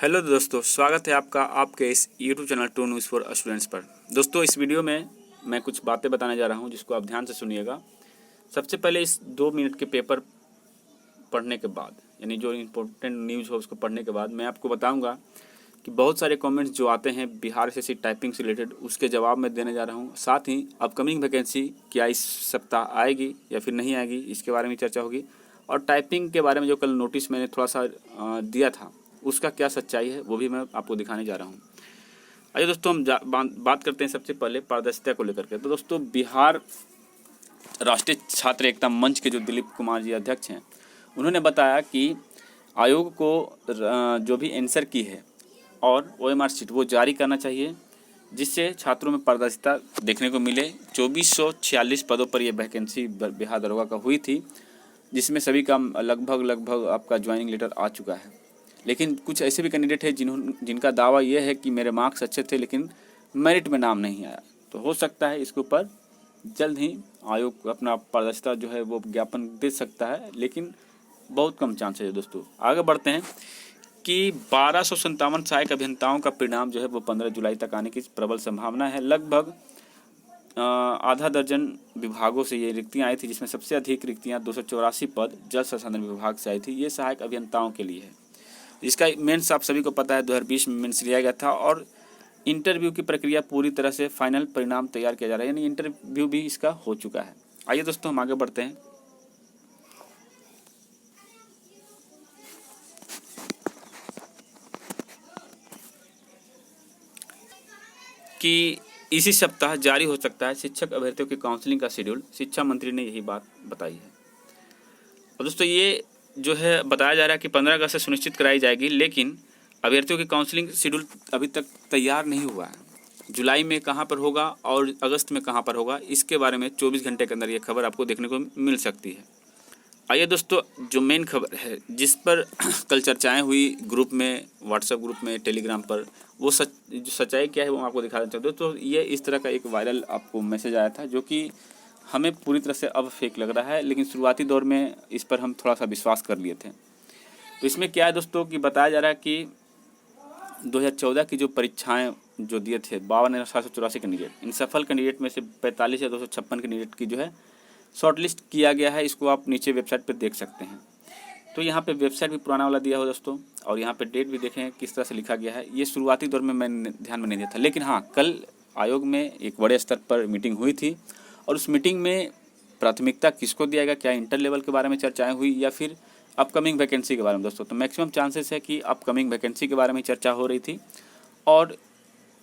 Hello दोस्तों, स्वागत है आपका आपके इस YouTube channel two news for students पर। दोस्तों, इस वीडियो में मैं कुछ बातें बताने जा रहा हूं जिसको आप ध्यान से सुनिएगा। सबसे पहले इस 2 मिनट के पेपर पढ़ने के बाद, यानी जो इम्पोर्टेंट न्यूज़ हो उसको पढ़ने के बाद मैं आपको बताऊंगा कि बहुत सारे कमेंट्स जो आते हैं बिहार एसएससी टाइपिंग से रिलेटेड, उसके जवाब मैं देने जा रहा हूँ। साथ ही अपकमिंग वैकेंसी क्या इस सप्ताह आएगी या फिर नहीं आएगी, इसके बारे में चर्चा होगी। और टाइपिंग के बारे में जो कल नोटिस मैंने थोड़ा सा दिया था, उसका क्या सच्चाई है वो भी मैं आपको दिखाने जा रहा हूँ। आइए दोस्तों, हम बात करते हैं सबसे पहले पारदर्शिता को लेकर के। तो दोस्तों, बिहार राष्ट्रीय छात्र एकता मंच के जो दिलीप कुमार जी अध्यक्ष हैं, उन्होंने बताया कि आयोग को जो भी आंसर की है और ओएमआर शीट वो जारी करना चाहिए, जिससे छात्रों में पारदर्शिता देखने को मिले। 2446 पदों पर यह वैकेंसी बिहार दरोगा का हुई थी, जिसमें सभी का लगभग आपका ज्वाइनिंग लेटर आ चुका है। लेकिन कुछ ऐसे भी कैंडिडेट हैं जिनका दावा यह है कि मेरे मार्क्स अच्छे थे लेकिन मेरिट में नाम नहीं आया। तो हो सकता है इसके ऊपर जल्द ही आयोग अपना पारदर्शिता जो है वो ज्ञापन दे सकता है, लेकिन बहुत कम चांस है। दोस्तों, आगे बढ़ते हैं कि 1257 सहायक अभियंताओं का परिणाम जो है वो 15 जुलाई तक आने की प्रबल संभावना है। लगभग आधा दर्जन विभागों से ये रिक्तियाँ आई थी, जिसमें सबसे अधिक रिक्तियाँ 284 पद जल संसाधन विभाग से आई थी। ये सहायक अभियंताओं के लिए है। इसका मेंस आप सभी को पता है 2020 में मेंस लिया गया था और इंटरव्यू की प्रक्रिया पूरी तरह से फाइनल परिणाम तैयार किया जा रहा है, यानी इंटरव्यू भी इसका हो चुका है। आइए दोस्तों, हम आगे बढ़ते हैं कि इसी सप्ताह जारी हो सकता है शिक्षक अभ्यर्थियों की काउंसलिंग का शेड्यूल। शिक्षा मंत्री ने यही बात बताई है। और दोस्तों, ये जो है बताया जा रहा है कि 15 अगस्त से सुनिश्चित कराई जाएगी, लेकिन अभ्यर्थियों की काउंसलिंग शेड्यूल अभी तक तैयार नहीं हुआ है। जुलाई में कहां पर होगा और अगस्त में कहां पर होगा, इसके बारे में 24 घंटे के अंदर ये खबर आपको देखने को मिल सकती है। आइए दोस्तों, जो मेन खबर है जिस पर कल चर्चाएं हुई ग्रुप में, व्हाट्सएप ग्रुप में, टेलीग्राम पर, वो सच्चाई क्या है वो मैं आपको दिखा देता हूँ। दोस्तों, ये इस तरह का एक वायरल आपको मैसेज आया था जो कि हमें पूरी तरह से अब फेक लग रहा है, लेकिन शुरुआती दौर में इस पर हम थोड़ा सा विश्वास कर लिए थे। तो इसमें क्या है दोस्तों कि बताया जा रहा है कि 2014 की जो परीक्षाएं जो दिए थे 52,784 कैंडिडेट, इन सफल कैंडिडेट में से 45,256 कैंडिडेट की जो है शॉर्टलिस्ट किया गया है। इसको आप नीचे वेबसाइट पर देख सकते हैं। तो यहाँ पे वेबसाइट भी पुराना वाला दिया हो दोस्तों, और यहाँ पे डेट भी देखें किस तरह से लिखा गया है। ये शुरुआती दौर में मैंने ध्यान में नहीं दिया था, लेकिन हाँ, कल आयोग में एक बड़े स्तर पर मीटिंग हुई थी और उस मीटिंग में प्राथमिकता किसको दिया गया, क्या इंटर लेवल के बारे में चर्चाएं हुई या फिर अपकमिंग वैकेंसी के बारे में। दोस्तों, तो मैक्सिमम चांसेस है कि अपकमिंग वैकेंसी के बारे में चर्चा हो रही थी, और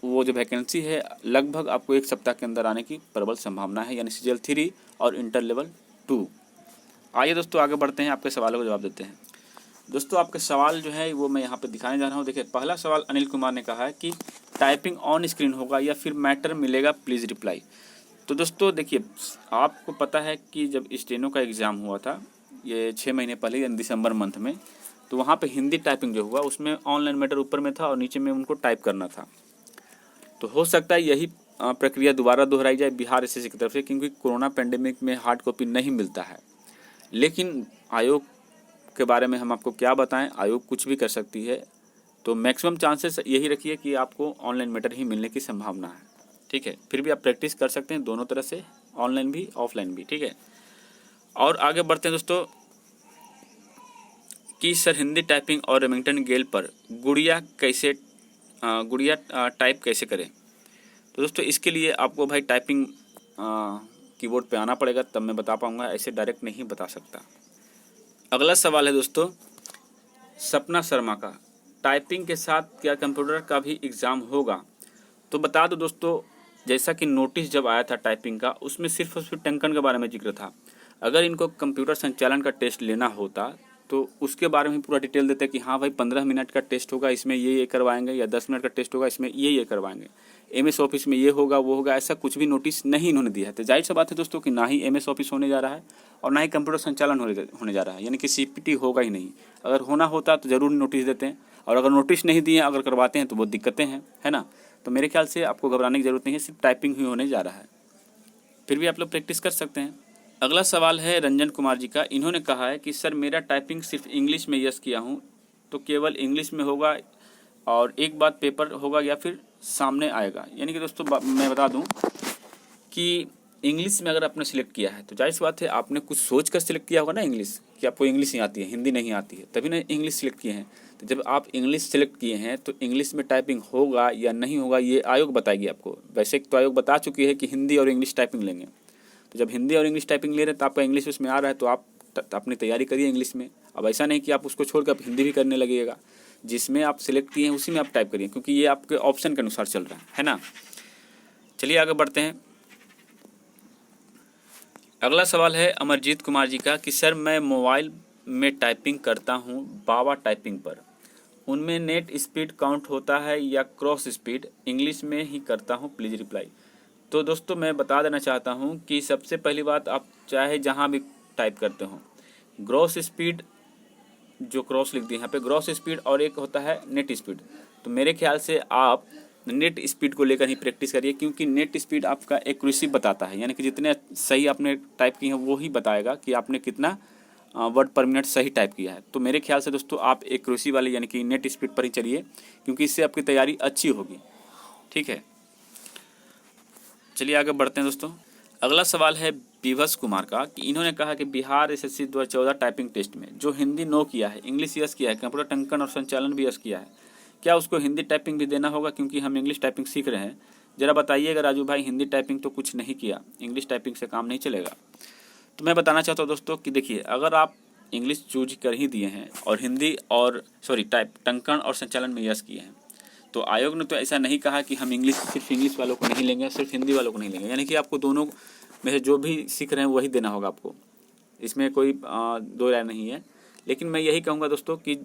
वो जो वैकेंसी है लगभग आपको 1 सप्ताह के अंदर आने की प्रबल संभावना है, यानी सीजीएल 3 और इंटर लेवल 2। आइए दोस्तों, आगे बढ़ते हैं, आपके सवालों को जवाब देते हैं। दोस्तों, आपके सवाल जो है वो मैं यहाँ पे दिखाने जा रहा हूँ। देखिए, पहला सवाल अनिल कुमार ने कहा है कि टाइपिंग ऑन स्क्रीन होगा या फिर मैटर मिलेगा, प्लीज़ रिप्लाई। तो दोस्तों देखिए, आपको पता है कि जब स्टेनो का एग्ज़ाम हुआ था ये 6 महीने पहले, यानी दिसंबर मंथ में, तो वहाँ पे हिंदी टाइपिंग जो हुआ उसमें ऑनलाइन मैटर ऊपर में था और नीचे में उनको टाइप करना था। तो हो सकता है यही प्रक्रिया दोबारा दोहराई जाए बिहार एसएससी की तरफ से, क्योंकि कोरोना पेंडेमिक में हार्ड कॉपी नहीं मिलता है। लेकिन आयोग के बारे में हम आपको क्या बताएं, आयोग कुछ भी कर सकती है। तो मैक्सिमम चांसेस यही रखिए कि आपको ऑनलाइन मैटर ही मिलने की संभावना है, ठीक है। फिर भी आप प्रैक्टिस कर सकते हैं दोनों तरह से, ऑनलाइन भी ऑफलाइन भी, ठीक है। और आगे बढ़ते हैं दोस्तों कि सर हिंदी टाइपिंग और रेमिंगटन गेल पर गुड़िया टाइप कैसे करें। तो दोस्तों, इसके लिए आपको भाई टाइपिंग कीबोर्ड पे आना पड़ेगा, तब मैं बता पाऊंगा, ऐसे डायरेक्ट नहीं बता सकता। अगला सवाल है दोस्तों सपना शर्मा का, टाइपिंग के साथ क्या कंप्यूटर का भी एग्ज़ाम होगा। तो बता दो दोस्तों, जैसा कि नोटिस जब आया था टाइपिंग का, उसमें सिर्फ और सिर्फ टंकन के बारे में जिक्र था। अगर इनको कंप्यूटर संचालन का टेस्ट लेना होता तो उसके बारे में पूरा डिटेल देते कि हाँ भाई 15 मिनट का टेस्ट होगा, इसमें ये करवाएंगे, या 10 मिनट का टेस्ट होगा, इसमें ये करवाएंगे, एमएस ऑफिस में ये होगा वो होगा। ऐसा कुछ भी नोटिस नहीं इन्होंने दिया है। तो जाहिर सा बात है दोस्तों कि ना ही एमएस ऑफिस होने जा रहा है और ना ही कंप्यूटर संचालन होने जा रहा है, यानी कि सीपीटी होगा ही नहीं। अगर होना होता तो ज़रूर नोटिस देते हैं, और अगर नोटिस नहीं दिए, अगर करवाते हैं तो बहुत दिक्कतें हैं, है ना। तो मेरे ख्याल से आपको घबराने की ज़रूरत नहीं है, सिर्फ टाइपिंग ही होने जा रहा है। फिर भी आप लोग प्रैक्टिस कर सकते हैं। अगला सवाल है रंजन कुमार जी का। इन्होंने कहा है कि सर मेरा टाइपिंग सिर्फ इंग्लिश में यस किया हूँ, तो केवल इंग्लिश में होगा और एक बार पेपर होगा या फिर सामने आएगा। यानी कि दोस्तों मैं बता दूं कि इंग्लिश में अगर आपने सिलेक्ट किया है तो जाहिर सी बात है आपने कुछ सोच कर सिलेक्ट किया होगा ना इंग्लिश, कि आपको इंग्लिश नहीं आती है, हिंदी नहीं आती है, तभी ना इंग्लिश सिलेक्ट किए हैं। तो जब आप इंग्लिश सेलेक्ट किए हैं तो इंग्लिश में टाइपिंग होगा या नहीं होगा ये आयोग बताएगी आपको। वैसे तो आयोग बता चुकी है कि हिंदी और इंग्लिश टाइपिंग लेंगे, तो जब हिंदी और इंग्लिश टाइपिंग ले रहे हैं तो आपका इंग्लिश उसमें आ रहा है तो आप अपनी तैयारी करिए इंग्लिश में। अब ऐसा नहीं कि आप उसको छोड़कर आप हिंदी भी करने लगिएगा, जिसमें आप सिलेक्ट किए हैं उसी में आप टाइप करिए, क्योंकि ये आपके ऑप्शन के अनुसार चल रहा है ना। चलिए आगे बढ़ते हैं। अगला सवाल है अमरजीत कुमार जी का कि सर मैं मोबाइल में टाइपिंग करता हूँ बाबा टाइपिंग पर, उनमें नेट स्पीड काउंट होता है या क्रॉस स्पीड, इंग्लिश में ही करता हूँ, प्लीज़ रिप्लाई। तो दोस्तों मैं बता देना चाहता हूँ कि सबसे पहली बात, आप चाहे जहाँ भी टाइप करते हो, ग्रॉस स्पीड जो क्रॉस लिख दिए यहाँ पे ग्रॉस स्पीड, और एक होता है नेट स्पीड। तो मेरे ख्याल से आप नेट स्पीड को लेकर ही प्रैक्टिस करिए, क्योंकि नेट स्पीड आपका एक्यूरेसी बताता है, यानी कि जितने सही आपने टाइप किए हैं वो ही बताएगा कि आपने कितना वर्ड पर मिनट सही टाइप किया है। तो मेरे ख्याल से दोस्तों आप एक्यूरेसी वाले यानी कि नेट स्पीड पर ही चलिए, क्योंकि इससे आपकी तैयारी अच्छी होगी। ठीक है, चलिए आगे बढ़ते हैं दोस्तों। अगला सवाल है विभस कुमार का कि इन्होंने कहा कि बिहार एसएससी 2014 टाइपिंग टेस्ट में जो हिंदी नो किया है, इंग्लिश यस किया है, कंप्यूटर टंकन और संचालन भी यस किया है, क्या उसको हिंदी टाइपिंग भी देना होगा, क्योंकि हम इंग्लिश टाइपिंग सीख रहे हैं। ज़रा बताइएगा राजू भाई, हिंदी टाइपिंग तो कुछ नहीं किया, इंग्लिश टाइपिंग से काम नहीं चलेगा। तो मैं बताना चाहता हूँ दोस्तों कि देखिए, अगर आप इंग्लिश चूज कर ही दिए हैं और हिंदी और टंकन और संचालन में यस किए हैं, तो आयोग ने तो ऐसा नहीं कहा कि हम सिर्फ इंग्लिश वालों को नहीं लेंगे, सिर्फ हिंदी वालों को नहीं लेंगे। यानी कि आपको दोनों में से जो भी सीख रहे हैं वही देना होगा आपको, इसमें कोई दो राय नहीं है। लेकिन मैं यही कहूँगा दोस्तों कि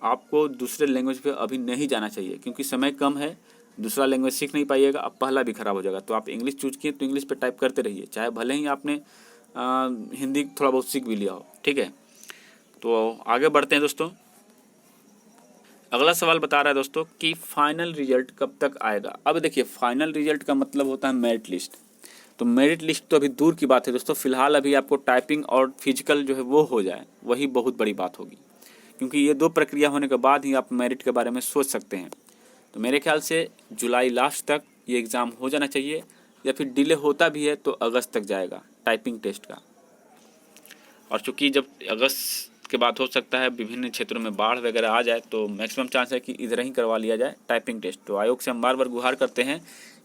आपको दूसरे लैंग्वेज पे अभी नहीं जाना चाहिए, क्योंकि समय कम है, दूसरा लैंग्वेज सीख नहीं पाइएगा, अब पहला भी खराब हो जाएगा। तो आप इंग्लिश चूज किए तो इंग्लिश पे टाइप करते रहिए, चाहे भले ही आपने हिंदी थोड़ा बहुत सीख भी लिया हो। ठीक है, तो आगे बढ़ते हैं दोस्तों। अगला सवाल बता रहा है दोस्तों कि फाइनल रिजल्ट कब तक आएगा। अब देखिए, फाइनल रिजल्ट का मतलब होता है मेरिट लिस्ट। तो मेरिट लिस्ट तो अभी दूर की बात है दोस्तों, फिलहाल अभी आपको टाइपिंग और फिजिकल जो है वो हो जाए, वही बहुत बड़ी बात होगी, क्योंकि ये दो प्रक्रिया होने के बाद ही आप मेरिट के बारे में सोच सकते हैं। तो मेरे ख्याल से जुलाई लास्ट तक ये एग्ज़ाम हो जाना चाहिए, या फिर डिले होता भी है तो अगस्त तक जाएगा टाइपिंग टेस्ट का। और चूँकि जब अगस्त के बाद हो सकता है विभिन्न क्षेत्रों में बाढ़ वगैरह आ जाए, तो मैक्सिमम चांस है कि इधर ही करवा लिया जाए टाइपिंग टेस्ट। तो आयोग से हम बार बार गुहार करते हैं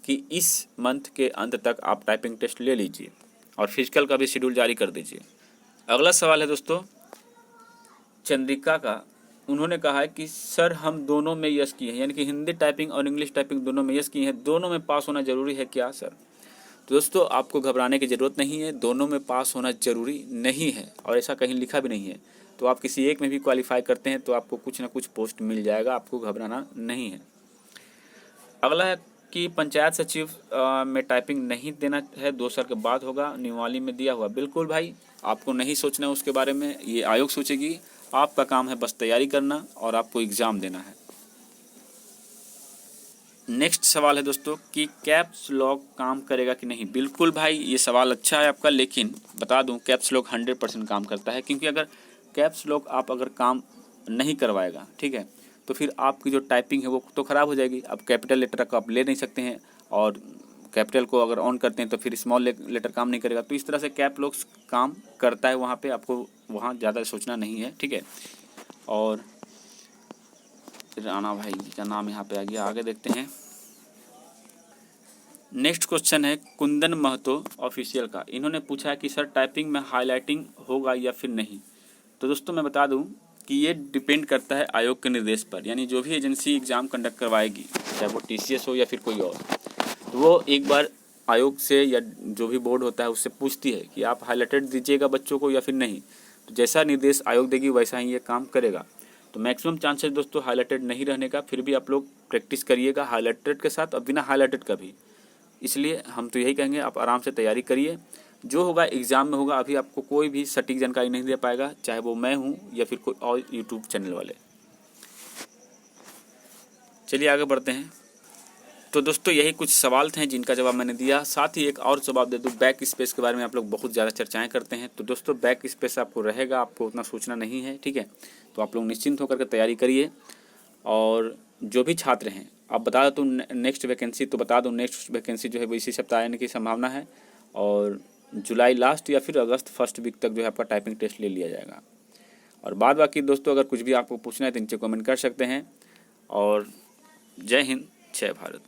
कि इस मंथ के अंत तक आप टाइपिंग टेस्ट ले लीजिए और फिजिकल का भी शेड्यूल जारी कर दीजिए। अगला सवाल है दोस्तों चंद्रिका का, उन्होंने कहा है कि सर हम दोनों में यस किए हैं, यानी कि हिंदी टाइपिंग और इंग्लिश टाइपिंग दोनों में यस किए हैं, दोनों में पास होना जरूरी है क्या सर। तो दोस्तों आपको घबराने की ज़रूरत नहीं है, दोनों में पास होना जरूरी नहीं है और ऐसा कहीं लिखा भी नहीं है। तो आप किसी एक में भी क्वालिफाई करते हैं तो आपको कुछ ना कुछ पोस्ट मिल जाएगा, आपको घबराना नहीं है। अगला है कि पंचायत सचिव में टाइपिंग नहीं देना है, 2 साल के बाद होगा, नियमावली में दिया हुआ। बिल्कुल भाई, आपको नहीं सोचना है उसके बारे में, ये आयोग सोचेगी। आपका काम है बस तैयारी करना और आपको एग्ज़ाम देना है। नेक्स्ट सवाल है दोस्तों कि कैप्स लॉक काम करेगा कि नहीं। बिल्कुल भाई, ये सवाल अच्छा है आपका, लेकिन बता दूं कैप्स लॉक 100% काम करता है, क्योंकि अगर कैप्स लॉक आप अगर काम नहीं करवाएगा, ठीक है, तो फिर आपकी जो टाइपिंग है वो तो ख़राब हो जाएगी। अब कैपिटल लेटर को आप ले नहीं सकते हैं, और कैपिटल को अगर ऑन करते हैं तो फिर स्मॉल लेटर काम नहीं करेगा। तो इस तरह से कैप लॉक काम करता है, वहाँ पे आपको वहाँ ज़्यादा सोचना नहीं है। ठीक है, और राणा भाई का नाम यहाँ पे आ गया, आगे देखते हैं। नेक्स्ट क्वेश्चन है कुंदन महतो ऑफिशियल का, इन्होंने पूछा है कि सर टाइपिंग में हाईलाइटिंग होगा या फिर नहीं। तो दोस्तों मैं बता दूं कि ये डिपेंड करता है आयोग के निर्देश पर, यानी जो भी एजेंसी एग्ज़ाम कंडक्ट करवाएगी, चाहे वो टीसीएस हो या फिर कोई और, तो वो एक बार आयोग से या जो भी बोर्ड होता है उससे पूछती है कि आप हाईलाइटेड दीजिएगा बच्चों को या फिर नहीं। तो जैसा निर्देश आयोग देगी वैसा ही ये काम करेगा। तो मैक्सिमम चांसेस दोस्तों हाईलाइटेड नहीं रहने का, फिर भी आप लोग प्रैक्टिस करिएगा हाईलाइटेड के साथ और बिना हाईलाइटेड का भी। इसलिए हम तो यही कहेंगे आप आराम से तैयारी करिए, जो होगा एग्ज़ाम में होगा। अभी आपको कोई भी सटीक जानकारी नहीं दे पाएगा, चाहे वो मैं हूँ या फिर कोई और यूट्यूब चैनल वाले। चलिए आगे बढ़ते हैं। तो दोस्तों यही कुछ सवाल थे जिनका जवाब मैंने दिया। साथ ही एक और जवाब दे दूँ, बैक स्पेस के बारे में आप लोग बहुत ज़्यादा चर्चाएं करते हैं। तो दोस्तों बैक स्पेस आपको रहेगा, आपको उतना सोचना नहीं है, ठीक है। तो आप लोग निश्चिंत होकर के तैयारी करिए और जो भी छात्र हैं, आप बता दो तो नेक्स्ट वैकेंसी तो बता दो, नेक्स्ट वैकेंसी जो है वो इसी सप्ताह आने की संभावना है और जुलाई लास्ट या फिर अगस्त फर्स्ट वीक तक जो है आपका टाइपिंग टेस्ट ले लिया जाएगा। और बाद बाकी दोस्तों अगर कुछ भी आपको पूछना है तो नीचे कमेंट कर सकते हैं। और जय हिंद, जय भारत।